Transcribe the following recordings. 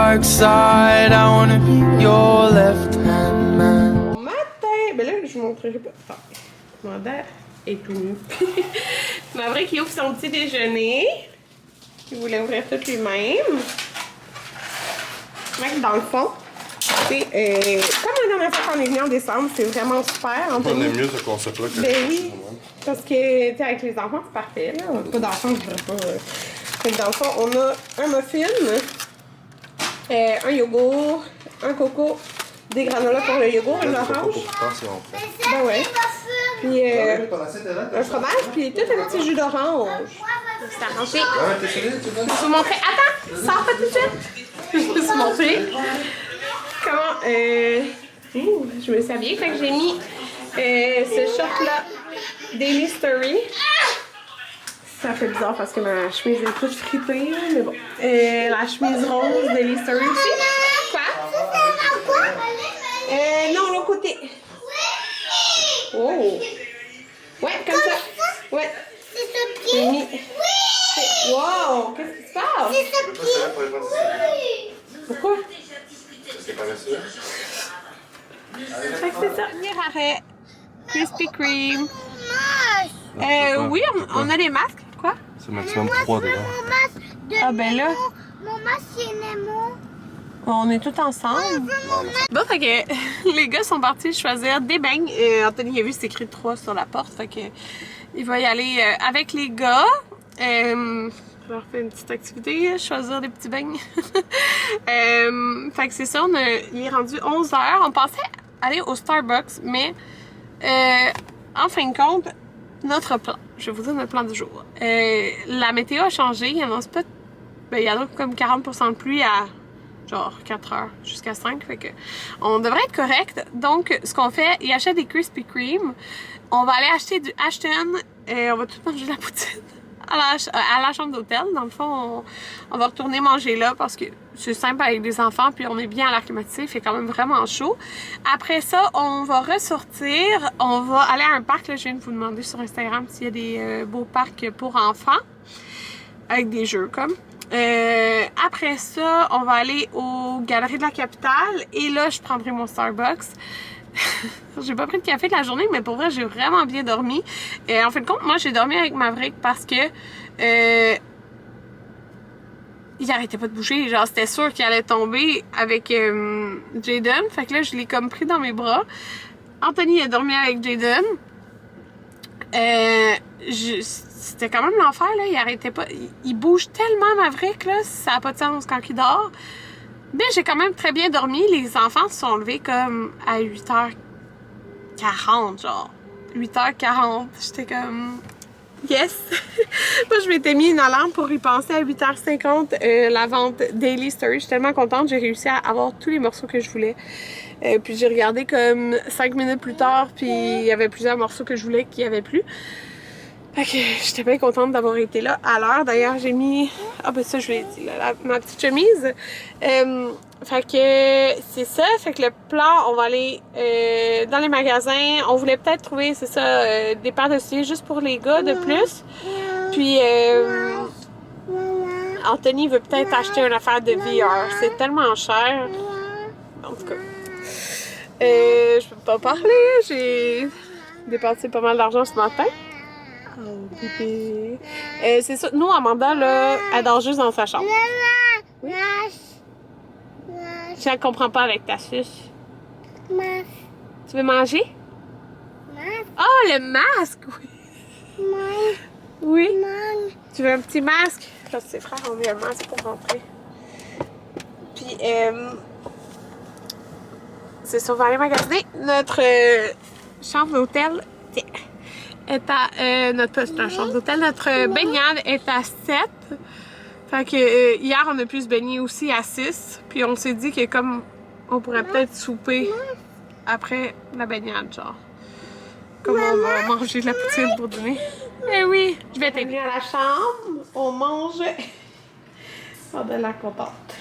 dark side. I wanna be your left-hand man. Bon matin! Ben là, je vous montrerai pas. Enfin, Commander est tout nu. Maverick qui ouvre son petit déjeuner. Il voulait ouvrir tout lui-même. Mec, dans le fond, c'est comme la dernière fois qu'on est venu en décembre, c'est vraiment super. On aime mieux ce concept-là que ben oui, parce que, tu sais, avec les enfants, c'est parfait. Là. On n'a pas d'enfants, je dirais pas. Fait que dans le fond, on a un muffin, un yogourt, un coco, des granolas pour le yogourt, une orange. Ben ouais. Puis un fromage, puis tout un petit jus d'orange. C'est arrangé. Je vais vous montrer. Attends, sors pas tout de suite. Je vais vous montrer comment je me suis habillée. Fait que j'ai mis ce short-là, Daily Story. Ça fait bizarre parce que ma chemise est toute fritée, mais bon. La chemise rose, Daily Story aussi. Quoi? Non, l'autre côté. Oh! Ouais, comme ça. Ouais. C'est ce pied. Oui! Wow! Qu'est-ce qui se passe? C'est ce pied. Pourquoi? C'est paresseux. Fait que c'est ça. Premier arrêt. Krispy Kreme. Oui, on a des masques. Quoi? C'est maximum 3 dedans. Mon masque de Ah ben là. Mon masque c'est Nemo. On est tous ensemble. Bon, fait que les gars sont partis choisir des beignes. Anthony a vu c'est écrit 3 sur la porte. Fait que il va y aller avec les gars. Je leur fais une petite activité, choisir des petits beignes. Fait que c'est ça, il est rendu 11h. On pensait aller au Starbucks, mais en fin de compte, notre plan, je vais vous dire notre plan du jour. La météo a changé, il annonce pas, ben, il y en a comme 40% de pluie à genre 4 heures jusqu'à 5, fait que on devrait être correct. Donc, ce qu'on fait, il achète des Krispy Kreme. On va aller acheter du Ashton et on va tout manger de la poutine à la chambre d'hôtel. Dans le fond, on va retourner manger là parce que c'est simple avec des enfants, puis on est bien à l'air climatisé, il fait quand même vraiment chaud. Après ça, on va ressortir, on va aller à un parc. Là, je viens de vous demander sur Instagram s'il y a des beaux parcs pour enfants avec des jeux comme. Après ça, on va aller aux Galeries de la Capitale et là, je prendrai mon Starbucks. J'ai pas pris de café de la journée, mais pour vrai, j'ai vraiment bien dormi. Et en fin de compte, moi, j'ai dormi avec Maverick parce que il arrêtait pas de bouger. Genre, c'était sûr qu'il allait tomber avec Jaden. Fait que là, je l'ai comme pris dans mes bras. Anthony a dormi avec Jaden. C'était quand même l'enfer, là. Il arrêtait pas. Il bouge tellement, Maverick, là. Ça n'a pas de sens quand il dort. Mais j'ai quand même très bien dormi. Les enfants se sont levés comme à 8h40, genre. 8h40. J'étais comme... Yes! Moi, je m'étais mis une alarme pour y penser à 8h50, la vente Daily Story. Je suis tellement contente. J'ai réussi à avoir tous les morceaux que je voulais. Puis j'ai regardé comme 5 minutes plus tard, puis il y avait plusieurs morceaux que je voulais qu'il n'y avait plus. Fait que j'étais bien contente d'avoir été là à l'heure. D'ailleurs, j'ai mis... Ah ben ça, je l'ai dit, là, ma petite chemise. Fait que c'est ça. Fait que le plan, on va aller dans les magasins. On voulait peut-être trouver, c'est ça, des paires de souliers juste pour les gars de plus. Puis Anthony veut peut-être acheter une affaire de VR. C'est tellement cher. En tout cas, je peux pas parler. J'ai dépensé pas mal d'argent ce matin. Oh, bébé. C'est ça. Nous, Amanda, là, elle dort juste dans sa chambre. Oui? Je ne comprends pas avec ta suce. Tu veux manger? Oh, le masque! Oui. Oui? Tu veux un petit masque? Parce que ses frères ont mis un masque pour rentrer. Puis, c'est ça, on va aller magasiner. Notre chambre d'hôtel est à... notre chambre d'hôtel, notre baignade est à 7. Fait que hier, on a pu se baigner aussi à 6. Puis on s'est dit que comme on pourrait peut-être souper après la baignade, genre. Comme on va manger de la poutine pour dîner. Eh oui, je vais t'aider à la chambre. On mange... Oh, de la contente.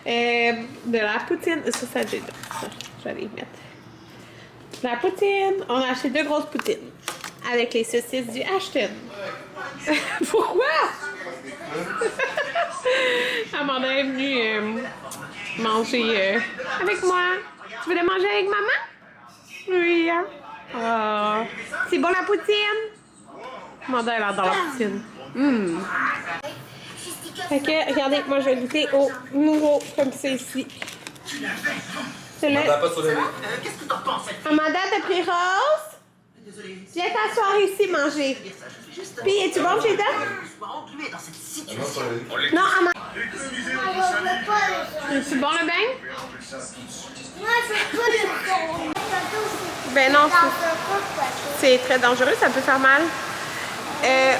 De la poutine. Ça j'ai là. Ça, je vais aller y mettre. La poutine. On a acheté 2 grosses poutines. Avec les saucisses du Ashton. Pourquoi? Amanda est venue manger avec moi. Tu veux aller manger avec maman? Oui, hein? Oh. C'est bon la poutine? Amanda, elle adore la poutine. Fait que, regardez, moi je vais goûter au nouveau comme c'est ici. C'est le... Pas sur les... Amanda, t'as pris Rose? Viens t'asseoir ici manger. Puis, es-tu bon chez toi? Non, Amanda. Es-tu bon le bain? Moi, je veux pas le faire. Ben non, c'est très dangereux, ça peut faire mal. Mais...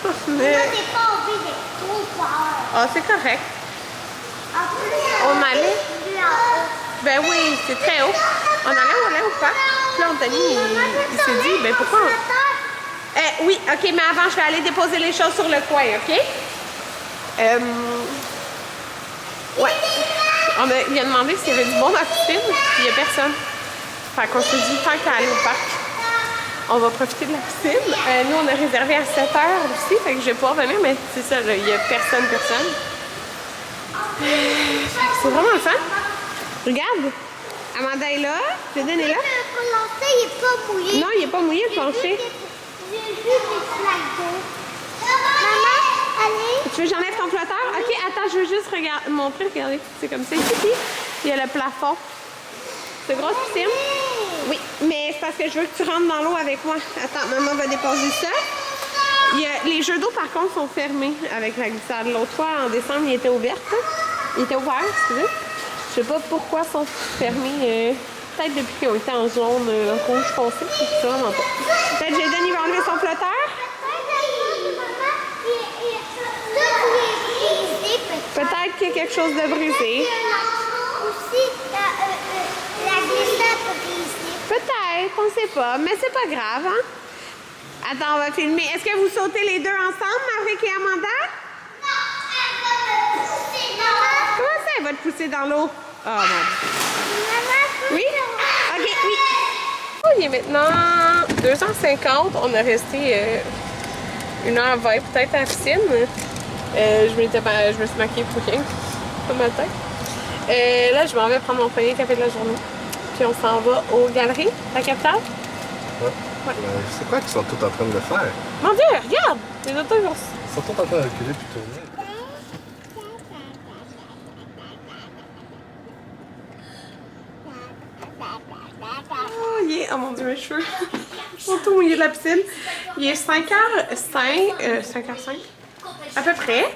Moi, j'ai pas envie d'être trop fort. Ah, c'est correct. En plus, On allait... là-haut. Ben oui, c'est très haut. On allait au parc. Puis là, Anthony, il s'est dit, ben pourquoi... oui, OK, mais avant, je vais aller déposer les choses sur le coin, OK? Ouais. Il a demandé s'il y avait du monde à la piscine, puis il n'y a personne. Fait qu'on s'est dit, tant qu'à aller au parc, on va profiter de la piscine. Nous, on a réservé à 7 heures aussi, fait que je vais pas revenir, mais c'est ça, il n'y a personne. C'est vraiment le fun. Regarde, Amanda est là, Jaden est là. Le plancher, il est pas mouillé. Non, il n'est pas mouillé le plancher. J'ai vu des flaques d'eau. Maman, allez. Tu veux que j'enlève ton flotteur? OK, attends, je veux juste montrer, regardez. C'est comme ça ici. Il y a le plafond. C'est grosse piscine? Oui, mais c'est parce que je veux que tu rentres dans l'eau avec moi. Attends, maman va déposer ça. Les jeux d'eau, par contre, sont fermés avec la glissade. L'autre fois, en décembre, il était ouvert. Il était ouvert, excusez. Je sais pas pourquoi ils sont fermés. Peut-être depuis qu'ils ont été en zone rouge foncé. Je sais vraiment pas. Peut-être Jaden, il va enlever son flotteur. Peut-être qu'il y a quelque chose de brisé. Aussi, la glissade brisée. Peut-être, on sait pas. Mais c'est pas grave, hein? Attends, on va filmer. Est-ce que vous sautez les deux ensemble, Maverick et Amanda? Comment ça, elle va te pousser dans l'eau? Oh mon Dieu. Oui? OK, oui. Oh, il est maintenant 2h50. On a resté 1h20 peut-être à la piscine. Je me suis maquillée pour rien. Pas ma tête. Là, je m'en vais prendre mon premier café de la journée. Puis on s'en va aux galeries, la capitale. Ouais. C'est quoi qu'ils sont tous en train de le faire? Mon Dieu, regarde! Les autobus. Ils sont tous en train de reculer puis tourner. Oh mon Dieu, mes cheveux. Ils sont tout mouillés de la piscine. Il est 5h05. 5h05? À peu près.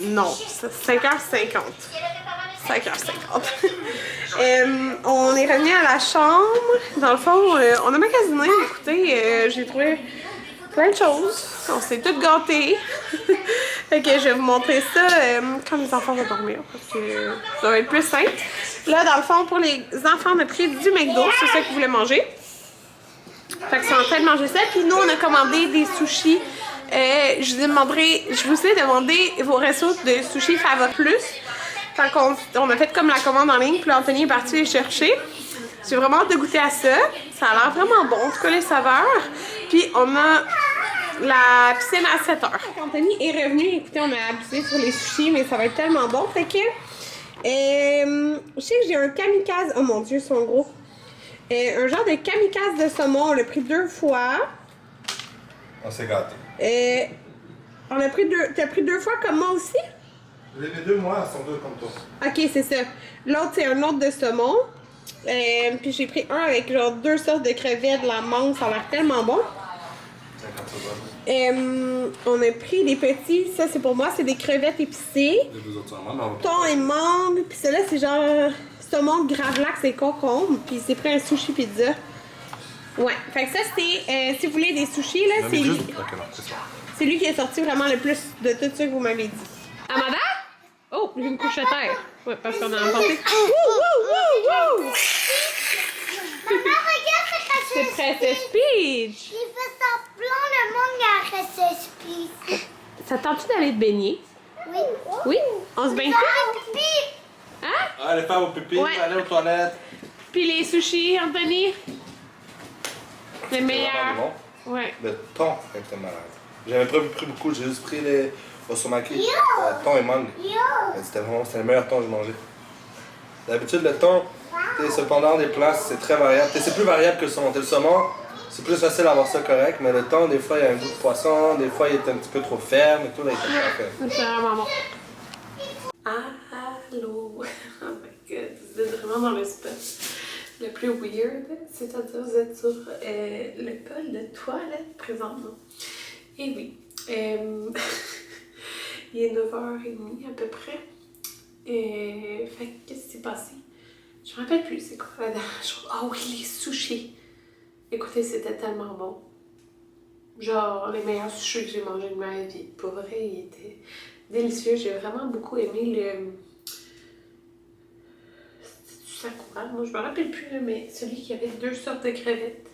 Non, c'est 5h50. 5h50. On est revenu à la chambre. Dans le fond, on a magasiné. Écoutez, j'ai trouvé plein de choses. On s'est toutes gâtés. Fait que je vais vous montrer ça quand les enfants vont dormir. Parce que ça va être plus simple. Là, dans le fond, pour les enfants, on a pris du McDo. C'est ça qu'ils voulaient manger. Fait qu'ils sont en train de manger ça. Puis nous, on a commandé des sushis. Je vous ai demandé vos restos de sushis Fava Plus. Fait qu'on a fait comme la commande en ligne. Puis là, Anthony est parti les chercher. J'ai vraiment hâte de goûter à ça. Ça a l'air vraiment bon, en tout cas les saveurs. Puis on a la piscine à 7h. Anthony est revenu. Écoutez, on a abusé sur les sushis, mais ça va être tellement bon. Fait que... je sais que j'ai un kamikaze. Oh mon Dieu, ils sont gros. Un genre de kamikaze de saumon. On l'a pris 2 fois. On s'est gâtés. On a pris 2. T'as pris 2 fois comme moi aussi? Les 2, moi, sont 2 comme toi. Ok, c'est ça. L'autre, c'est un autre de saumon. Puis j'ai pris un avec genre 2 sortes de crevettes, la mangue. Ça a l'air tellement bon. On a pris des petits, ça c'est pour moi, c'est des crevettes épicées. Les 2 autres sont moi, mais Thon et mangue, puis celui-là c'est genre saumon gravlax et concombre, puis c'est pris un sushi pizza. Ouais, fait que ça c'était, si vous voulez des sushis là, c'est lui. Ok, non, c'est ça. C'est lui qui est sorti vraiment le plus de tout ça que vous m'avez dit. Amanda? Oh, j'ai une couche à terre. Ouais, parce qu'on a emporté. Wouh! Maman, regarde ce que C'est Princess Peach! il fait semblant le monde à Princess Peach. Ça tente-tu d'aller te baigner? Oui. Oui? On se baigne Faire plus? un pipi. Hein? Allez faire vos pipis, Ouais. allez aux toilettes. Puis les sushis, Anthony? Les meilleurs. Bon. Ouais. Le thon était malade. J'avais pas pris beaucoup, j'ai juste pris les osomaki, thon et mangue. C'était le meilleur thon que j'ai mangé. D'habitude, le thon, cependant, des places, c'est très variable. C'est plus variable que le saumon. Le saumon, c'est plus facile d'avoir ça correct, mais le thon, des fois, il y a un goût de poisson, des fois, il est un petit peu trop ferme et tout. Là, il était parfait. C'est vraiment bon. Allô! Oh my god, vous êtes vraiment dans le spot le plus weird, c'est-à-dire vous êtes sur le bol de toilette présentement. Et oui, il est 9h30 à peu près. Fait que qu'est-ce qui s'est passé? Je me rappelle plus c'est quoi la dernière chose. Ah oui, les sushis! Écoutez, c'était tellement bon. Genre, les meilleurs sushis que j'ai mangés de ma vie. Pour vrai, ils étaient délicieux. J'ai vraiment beaucoup aimé le... C'était du sakura. Moi, je me rappelle plus, là, mais celui qui avait 2 sortes de crevettes.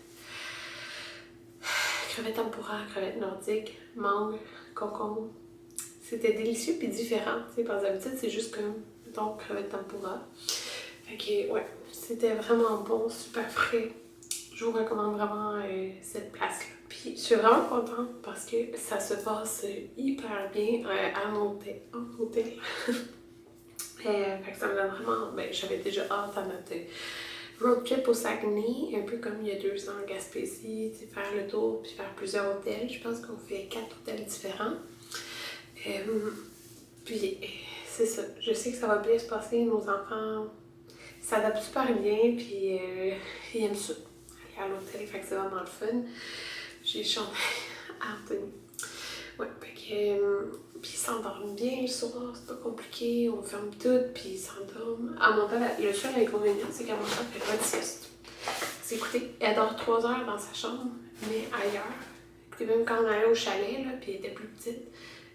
Crevettes tempura, crevettes nordiques, mangue, concombre. C'était délicieux puis différent. Tu sais, parce que d'habitude, c'est juste comme, donc, crevettes tempura. Fait que, ouais, c'était vraiment bon, super frais. Je vous recommande vraiment cette place-là. Puis je suis vraiment contente parce que ça se passe hyper bien à mon hôtel. Fait que ça me donne vraiment... Ben, j'avais déjà hâte à notre road trip au Saguenay, un peu comme il y a 2 ans en Gaspésie, faire le tour puis faire plusieurs hôtels. Je pense qu'on fait 4 hôtels différents. Puis c'est ça. Je sais que ça va bien se passer. Nos enfants s'adaptent super bien puis ils aiment ça. À l'hôtel, fait que c'est vraiment le fun. J'ai chanté à Anthony. Ouais, fait que... puis ils s'endorment bien le soir, c'est pas compliqué, on ferme tout, puis ils s'endorment. À mon père, le seul inconvénient, c'est qu'à mon père, elle fait pas de sieste. C'est, écoutez, elle dort 3 heures dans sa chambre, mais ailleurs. Écoutez, même quand on allait au chalet, là, puis elle était plus petite,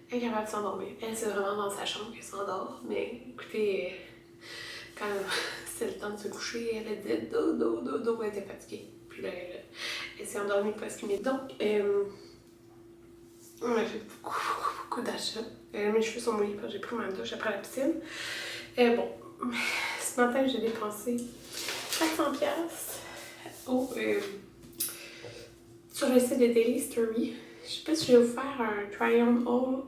elle est capable de s'endormir. Elle, c'est vraiment dans sa chambre qu'elle s'endort, mais écoutez, quand c'est le temps de se coucher, elle a dit dodo, elle était fatiguée. Puis là, elle s'est endormie presque. Mais donc, on a fait beaucoup d'achats. Mes cheveux sont mouillés parce que j'ai pris ma douche après la piscine. Bon, ce matin, j'ai dépensé 400$ sur le site de Daily Story. Je sais pas si je vais vous faire un try-on haul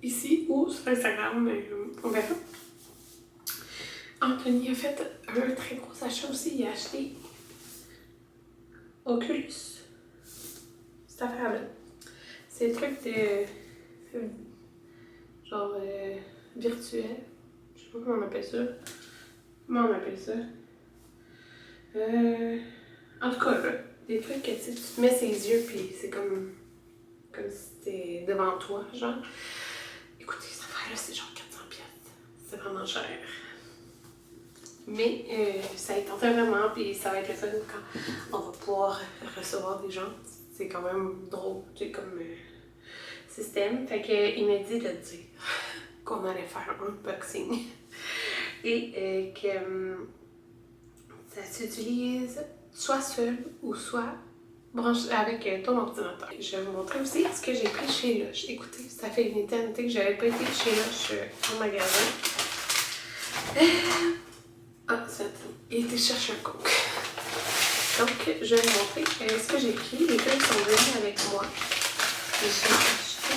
ici ou sur Instagram, mais on verra. Anthony a fait un très gros achat aussi. Il a acheté Oculus. Cette affaire-là. C'est des trucs de... genre... virtuel. Je sais pas comment on appelle ça. Comment on appelle ça? En tout cas, là, des trucs que tu te mets ses yeux puis c'est comme si c'était devant toi, genre. Écoutez, cette affaire-là, c'est genre 400$. C'est vraiment cher. Mais ça y tentait vraiment, puis ça va être le fun quand on va pouvoir recevoir des gens. C'est quand même drôle, tu sais, comme système. Fait qu'il m'a dit de dire qu'on allait faire un unboxing et que ça s'utilise soit seul ou soit branché avec ton ordinateur. Je vais vous montrer aussi ce que j'ai pris chez Lush. Écoutez, ça fait une éternité que j'avais pas été chez Lush en magasin. Ah, ça il était chercher un coke. Donc, je vais vous montrer ce que j'ai pris. Les gars sont venus avec moi. J'ai acheté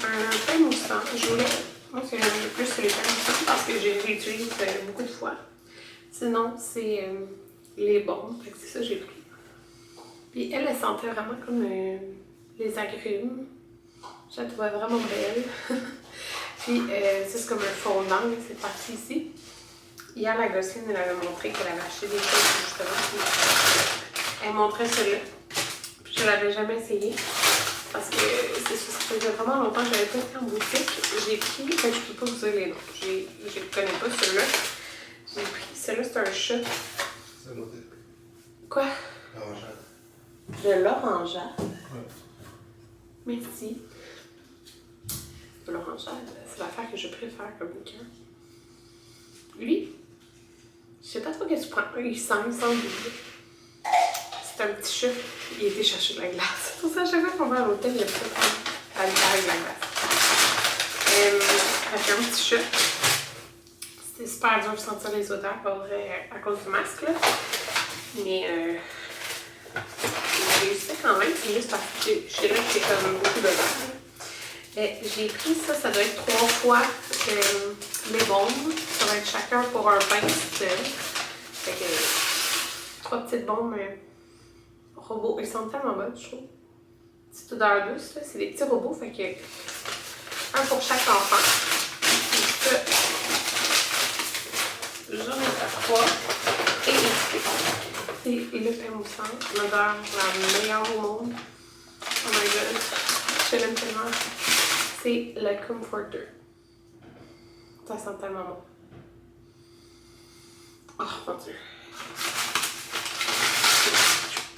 un pain moussant. Je voulais... Moi, ce que j'aime le plus, c'est les pains moussants parce que je les utilise beaucoup de fois. Sinon, c'est les bombes. Fait que c'est ça que j'ai pris. Puis elle sentait vraiment comme les agrumes. Je la trouvais vraiment belle. Puis, c'est comme un fondant, c'est parti ici. Hier, la gossine, elle avait montré qu'elle avait acheté des choses, justement. Elle montrait celui-là. Puis, je l'avais jamais essayé. Parce que c'est ça, ça faisait vraiment longtemps que je n'avais pas été en boutique. J'ai pris, je ne peux pas vous dire les noms. Je ne connais pas celui-là. J'ai pris, celui-là, c'est un chat. C'est un autre. Quoi? L'orangeade. De l'orangeade? Ouais. Merci. De l'orangeade, c'est l'affaire que je préfère comme liqueur. Lui, je sais pas trop qu'est-ce que tu prends. Il sent vide. C'est un petit chat. Il a été chercher de la glace. Pour ça, à chaque fois qu'on va à l'hôtel, il y a ça à lui faire de la glace. Avec un petit chat. C'était super dur de sentir les odeurs à cause du masque, là. Mais réussi quand même, c'est juste parce que je sais là que c'est comme beaucoup de beurre. J'ai pris ça, ça doit être 3 fois les bombes. Ça va être chacun pour un pain seul. Fait que 3 petites bombes robots. Ils sont tellement bonnes, je trouve. Petite odeur douce, c'est des petits robots. Fait que un pour chaque enfant. J'en ai 3. Et ici, c'est le pain moussant. L'odeur la meilleure au monde. Oh my god. Je l'aime tellement. C'est le Comforter. Ça sent tellement bon. Oh mon dieu.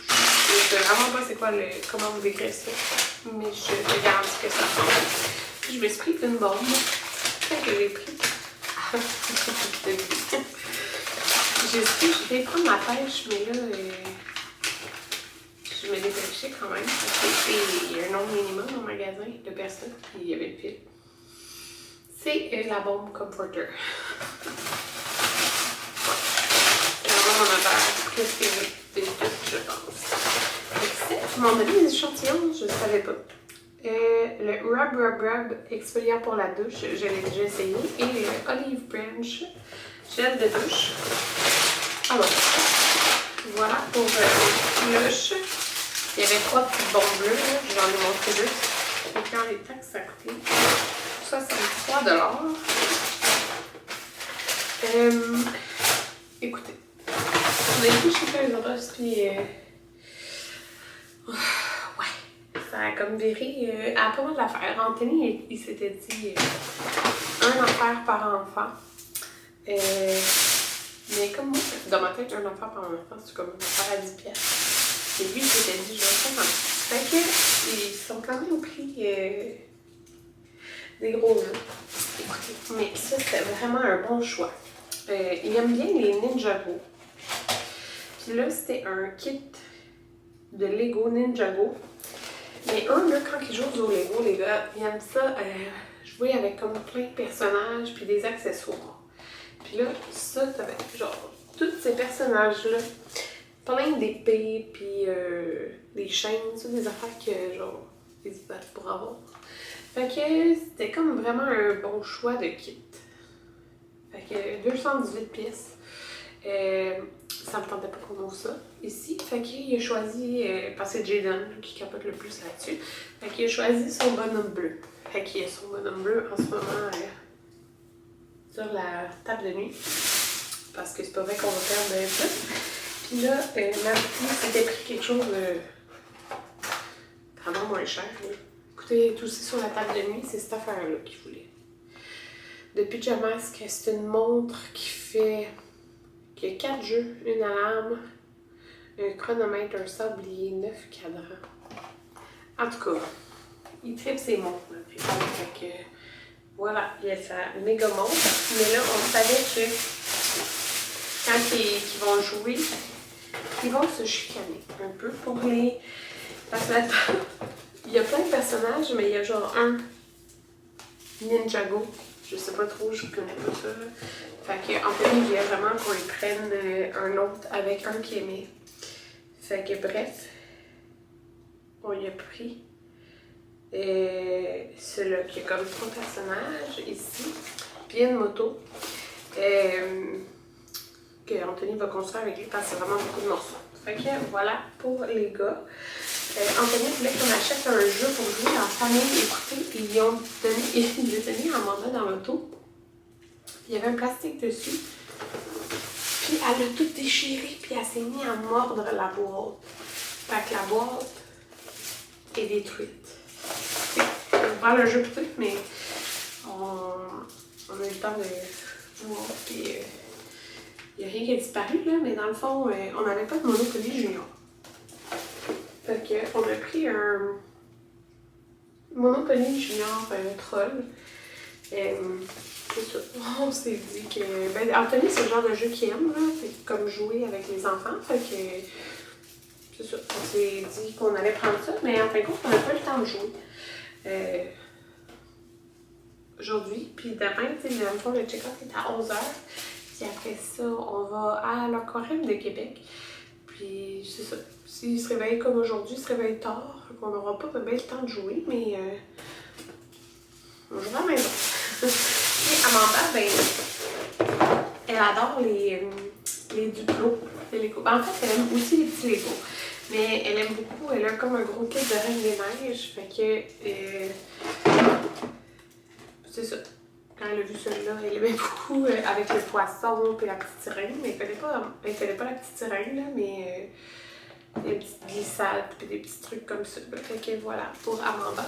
Je sais vraiment pas c'est quoi comment vous décrire ça. Mais je te garantis que ça sent. Je me suis pris une bombe. Qu'est-ce que j'ai pris? Je vais prendre ma pêche, mais là, je me dépêchais quand même. Parce qu'il y a un nombre minimum au magasin de personnes, puis il y avait le fil. C'est la bombe Comforter. C'est vraiment mon affaire préférée de tout, je pense. Ils m'ont donné des échantillons, je ne savais pas. Le Rub exfoliant pour la douche, je l'ai déjà essayé. Et le Olive Branch gel de douche. Alors, voilà pour le lush. Il y avait 3 petites bombes bleues, j'en ai montré 2. Et puis en les taxes, ça a coûté 63 $. Écoutez, on a été chez Toys puis ouais, ça a comme viré à pas mal d'affaires. Anthony, il s'était dit un affaire par enfant. Mais comme moi, dans ma tête, un enfant par enfant, c'est comme une affaire à 10$. Et lui, il s'était dit, je vais faire un. Fait que, ils sont quand même pris des gros jeux. Écoutez, mais ça, c'était vraiment un bon choix. Il aime bien les Ninjago. Puis là, c'était un kit de Lego Ninjago. Mais eux, là, quand ils jouent au Lego, les gars, ils aiment ça jouer avec comme plein de personnages puis des accessoires. Puis là, ça, t'avais genre tous ces personnages-là, plein d'épées, puis des chaînes, ça, des affaires que genre, ils se battent pour avoir. Fait que c'était comme vraiment un bon choix de kit. Fait que 218 pièces. Ça me tentait pas qu'on ouvre ça ici. Fait qu'il a choisi, parce que c'est Jaden qui capote le plus là-dessus, fait qu'il a choisi son bonhomme bleu. Fait qu'il a son bonhomme bleu en ce moment sur la table de nuit. Parce que c'est pas vrai qu'on va perdre ça. Puis là, ma petite s'était pris quelque chose de vraiment moins cher. Là. Écoutez, tout aussi sur la table de nuit, c'est cette affaire-là qu'il voulait. De Pyjamasque, c'est une montre qui a 4 jeux, une alarme, un chronomètre, un sablier, 9 cadrans. En tout cas, il tripe ses montres. Là, puis, fait que, voilà, il y a sa méga montre. Mais là, on savait que quand ils vont jouer, ils vont se chicaner un peu pour les... Parce que là-dedans, il y a plein de personnages, mais il y a genre un Ninjago. Je sais pas trop, je connais pas ça. Fait qu'en fait, il vient vraiment qu'on y prenne un autre avec un qui aimait. Fait que bref, on y a pris celui-là qui a comme 3 personnages ici. Puis il y a une moto que Anthony va construire avec lui parce que c'est vraiment beaucoup de morceaux. Fait que voilà pour les gars. Anthony voulait qu'on achète un jeu pour jouer en famille. Écoutez, ils lui ont donné un mandat dans l'auto. Il y avait un plastique dessus. Puis elle a tout déchiré, puis elle s'est mise à mordre la boîte. Fait que la boîte est détruite. On prend le jeu peut-être, mais on a eu le temps de voir. Puis il n'y a rien qui a disparu, là, mais dans le fond, on n'avait pas de Monopoly Junior. Fait qu'on a pris un Monopoly Junior Troll. C'est ça. On s'est dit que... Ben, Anthony, c'est le genre de jeu qu'il aime, là. C'est comme jouer avec les enfants. Fait que... C'est ça. On s'est dit qu'on allait prendre ça, mais en fin de compte, on n'a pas eu le temps de jouer. Aujourd'hui. Puis demain, tu sais, dans le fond, le check-out est à 11h. Puis après ça, on va à l'Aquarium de Québec. Puis c'est ça. s'il se réveille comme aujourd'hui, il se réveille tard. On n'aura pas bien le temps de jouer, mais on jouera à la maison. Et Amanda, ben, elle adore les Duplo, les Lego. Ben, en fait, elle aime aussi les petits Lego. Mais elle aime beaucoup, elle a comme un gros kit de Reine des Neiges. Fait que, c'est ça. Quand elle a vu celui-là, elle aimait beaucoup avec le poisson et la petite sirène. Mais elle connaît pas la petite sirène, là, mais des petites glissades et des petits trucs comme ça. Fait que voilà, pour Amanda.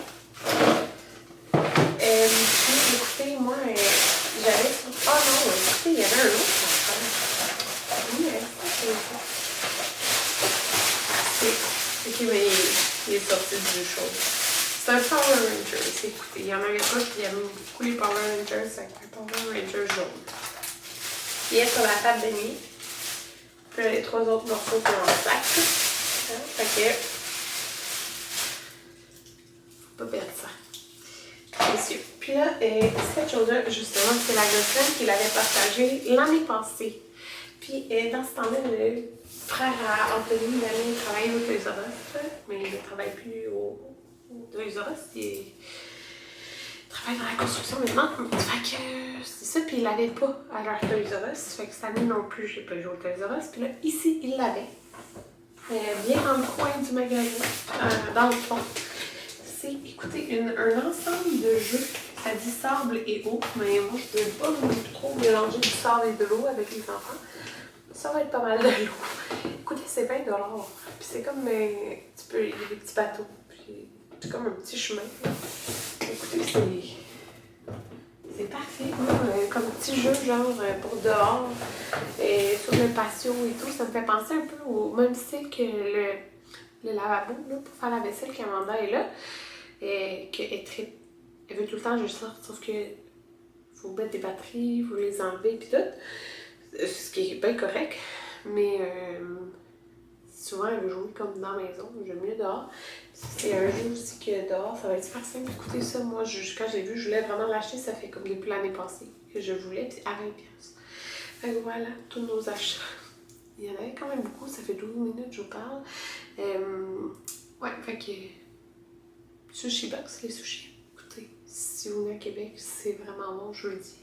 Puis, écoutez, moi, j'avais... Oh non, écoutez, il y avait un autre enfant. Oui, ok, mais il est sorti du show. C'est un Power Rangers. Écoutez, il y en avait pas qui aimaient beaucoup les Power Rangers. C'est un Power Ranger jaune. Il est sur la table de nuit. Puis les 3 autres morceaux sont en sac. Hein? Fait que... faut pas perdre ça. Messieurs. Puis là, cette chose-là, justement, c'est la Gosselin qui l'avait partagée l'année passée. Puis dans ce temps-là, le frère à Anthony, il travaillait au Toys R Us, mais il ne travaille plus au Toys R Us, il travaille dans la construction maintenant. Fait que c'est ça, puis il l'avait pas à leur Toys R Us. Fait que cette année non plus, j'ai pas joué au Toys R Us. Puis là, ici, il l'avait. Bien dans le coin du magasin, dans le fond. C'est, écoutez, un ensemble de jeux. Ça dit sable et eau, mais moi je ne peux pas trop mélanger du sable et de l'eau avec les enfants. Ça va être pas mal de l'eau. Écoutez, c'est 20$. Puis c'est comme il y a des petits bateaux. Puis c'est comme un petit chemin. Écoutez, c'est parfait. Comme petit jeu, genre pour dehors, sur le patio et tout. Ça me fait penser un peu au même style que le lavabo là, pour faire la vaisselle qu'Amanda est là. Elle veut tout le temps juste sortir, sauf que faut mettre des batteries, faut les enlever puis tout. Ce qui est bien correct, mais souvent elle veut jouer comme dans la maison, j'aime mieux dehors. C'est un jeu aussi que dehors, ça va être super simple. Écoutez ça, moi quand j'ai vu, je voulais vraiment l'acheter, ça fait comme depuis l'année passée que je voulais, puis à 20$. Fait que voilà, tous nos achats. Il y en avait quand même beaucoup, ça fait 12 minutes que je vous parle. Ouais, fait que Sushi Box, les sushis. Écoutez, si vous venez à Québec, c'est vraiment bon, je vous le dis.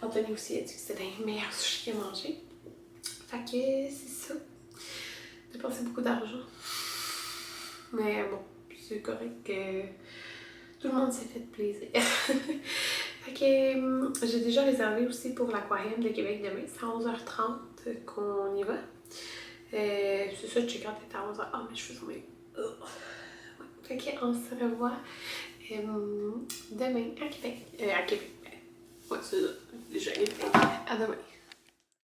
Anthony aussi a dit que c'était les meilleurs sushis qu'il a mangé. Fait que c'est ça. J'ai dépensé beaucoup d'argent. Mais bon, c'est correct que tout le monde s'est fait plaisir. Fait que j'ai déjà réservé aussi pour l'aquarium de Québec demain. C'est à 11h30 qu'on y va. C'est ça, le check-out est à 11h. Ah, mais je fais tomber. Fait qu'on se revoit demain à Québec. À Québec. Ouais, c'est ça. Déjà, à demain.